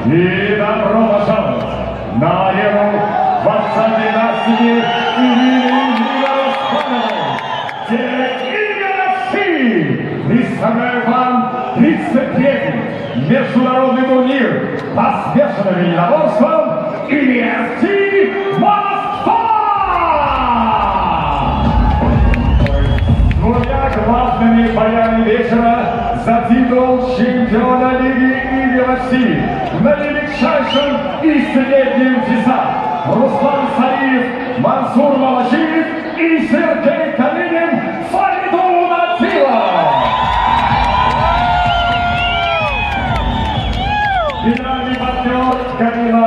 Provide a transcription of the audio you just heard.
И добро пожаловать на арену дворца династии Ильина Оспановой, где UFC представляю вам 33-й международный турнир по смешанным единоборствам UFC Москва! Двумя главными боями вечера за титул чемпиона лиги UFC на величайшем и среднем весах Руслан Салиев, Мансур Малашиев и Сергей Калинин Фаридун Атилов. Финальный партнер Камила